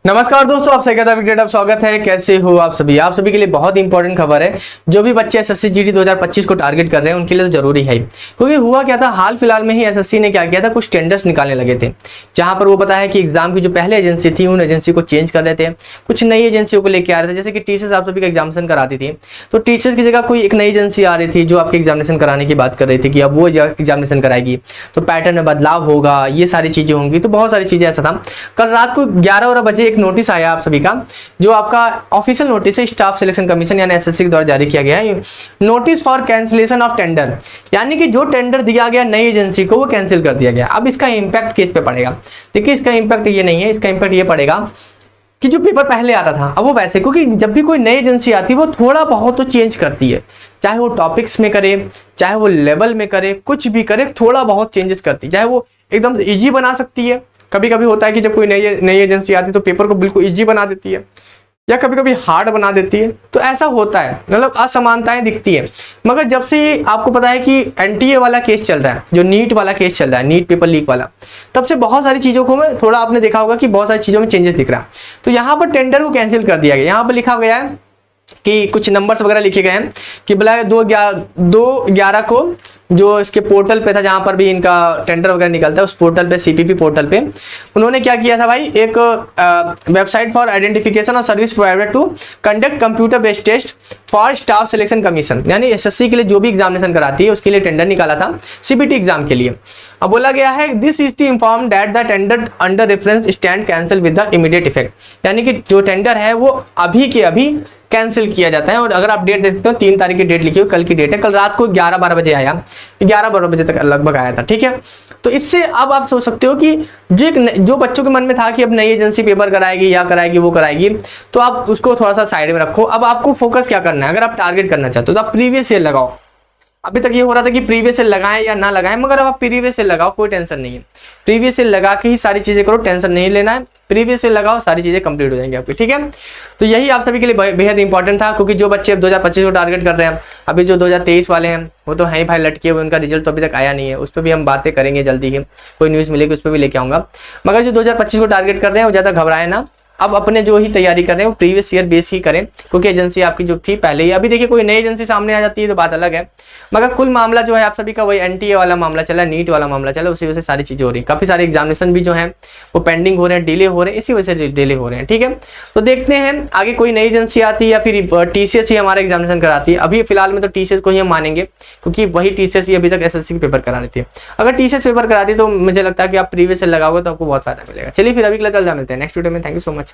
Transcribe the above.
नमस्कार दोस्तों, आप सभी का स्वागत है। कैसे हो आप सभी के लिए बहुत इंपॉर्टेंट खबर है। जो भी बच्चे एसएससी जीडी 2025 को टारगेट कर रहे हैं उनके लिए तो जरूरी है, क्योंकि हुआ क्या था, हाल फिलहाल में ही एसएससी ने क्या किया था, कुछ टेंडर्स निकालने लगे थे, जहां पर वो पता है कि एग्जाम की जो पहले एजेंसी थी उन एजेंसी को चेंज कर रहे थे, कुछ नई एजेंसियों को लेकर आ रहे थे। जैसे कि टीसीएस आप सभी का एग्जामिनेशन कराती थी, तो टीसीएस की जगह कोई एक नई एजेंसी आ रही थी जो आपके एग्जामिनेशन कराने की बात कर रही थी कि अब वो एग्जामिनेशन कराएगी, तो पैटर्न में बदलाव होगा, ये सारी चीजें होंगी। तो बहुत सारी चीजें, ऐसा था कल रात को 11 बजे एक नोटिस आया आप का, जो आपका ऑफिशियल नोटिस है स्टाफ सिलेक्शन कमीशन यानी एसएससी के द्वारा जारी किया गया है। Notice for cancellation of tender, यानी कि जो टेंडर दिया गया नई एजेंसी को वो कैंसिल कर दिया गया। अब इसका इंपैक्ट किस पे पड़ेगा? देखिए, इसका इंपैक्ट ये नहीं है, इसका इंपैक्ट ये पड़ेगा कि जो पेपर पहले आता था अब वो वैसे, क्योंकि जब भी कोई नई एजेंसी आती है वो थोड़ा बहुत तो चेंज करती है, चाहे वो टॉपिक्स में करे, चाहे वो लेवल में करे, कुछ भी करे, थोड़ा बहुत चेंजेस करती है। चाहे वो एकदम से इजी बना सकती है, कभी कभी होता है कि जब कोई नई एजेंसी आती है तो पेपर को बिल्कुल इजी बना देती है, या कभी कभी हार्ड बना देती है। तो ऐसा होता है, मतलब असमानताएं दिखती है। मगर जब से आपको पता है कि एनटीए वाला केस चल रहा है, जो नीट वाला केस चल रहा है, नीट पेपर लीक वाला, तब से बहुत सारी चीजों को में थोड़ा आपने देखा होगा कि बहुत सारी चीजों में चेंजेस दिख रहा है। तो यहाँ पर टेंडर को कैंसिल कर दिया गया। यहाँ पर लिखा गया है कि कुछ नंबर्स वगैरह लिखे गए हैं कि बोला 2/11 को जो इसके पोर्टल पे था, जहां पर भी इनका टेंडर वगैरह निकलता है, उस पोर्टल पे, सीपीपी पोर्टल पे, उन्होंने क्या किया था भाई, एक वेबसाइट फॉर आइडेंटिफिकेशन और service provider to conduct computer based test for staff selection commission, यानी एसएससी के लिए जो भी एग्जामिनेशन कराती है उसके लिए टेंडर निकाला था सीबीटी एग्जाम के लिए। अब बोला गया है this is to inform that the tender under reference stand cancel with the immediate effect, यानी कि जो टेंडर है वो अभी के अभी कैंसिल किया जाता है। और अगर आप डेट देख सकते हो, 3 तारीख की डेट लिखी हुई, कल की डेट है। कल रात को 11-12 बजे आया, 11-12 बजे तक लगभग आया था, ठीक है। तो इससे अब आप सोच सकते हो कि जो बच्चों के मन में था कि अब नई एजेंसी पेपर कराएगी या कराएगी वो कराएगी, तो आप उसको थोड़ा सा साइड में रखो। अब आपको फोकस क्या करना है, अगर आप टारगेट करना चाहते हो तो आप प्रीवियस ईयर लगाओ। अभी तक ये हो रहा था कि प्रीवियस ईयर लगाएं या ना लगाएं, मगर अब आप प्रीवियस ईयर लगाओ, कोई टेंशन नहीं है। प्रीवियस ईयर लगा के ही सारी चीजें करो, टेंशन नहीं लेना है। प्रीवियस ईयर लगाओ, सारी चीजें कंप्लीट हो जाएंगी आपकी, ठीक है। तो यही आप सभी के लिए बेहद इंपॉर्टेंट था, क्योंकि जो बच्चे 2025 को टारगेट कर रहे हैं, अभी जो 2023 वाले हैं वो तो है ही भाई लटके हुए, उनका रिजल्ट तो अभी तक आया नहीं है। उस पर भी हम बातें करेंगे जल्दी ही, कोई न्यूज़ मिलेगी उस पर भी लेके आऊंगा। मगर जो 2025 को टारगेट कर रहे हैं वो ज़्यादा घबराए ना, अब अपने जो ही तैयारी कर रहे हैं वो प्रीवियस ईयर बेस ही करें, क्योंकि एजेंसी आपकी जो थी पहले ही, अभी देखिए कोई नई एजेंसी सामने आ जाती है तो बात अलग है। मगर कुल मामला जो है आप सभी का वही एनटीए वाला मामला चला, नीट वाला मामला चला, उसी वजह से सारी चीजें हो रही हैं। काफी सारे एग्जामिनेशन भी जो है वो पेंडिंग हो रहे हैं, डिले हो रहे हैं, इसी वजह से डिले हो रहे हैं, ठीक है। तो देखते हैं आगे कोई नई एजेंसी आती है या फिर टीसीएस ही हमारा एग्जामिनेशन कराती है। अभी फिलहाल में तो टीसीएस को ही हम मानेंगे, क्योंकि वही टीसीएस ही अभी तक एसएससी के पेपर करा रही थी। अगर टीसीएस पेपर कराती तो मुझे लगता है कि आप प्रीवियस ईयर लगाओगे तो आपको बहुत फायदा मिलेगा। चलिए फिर अभी के लिए मिलते हैं नेक्स्ट वीडियो में। Thank you so much.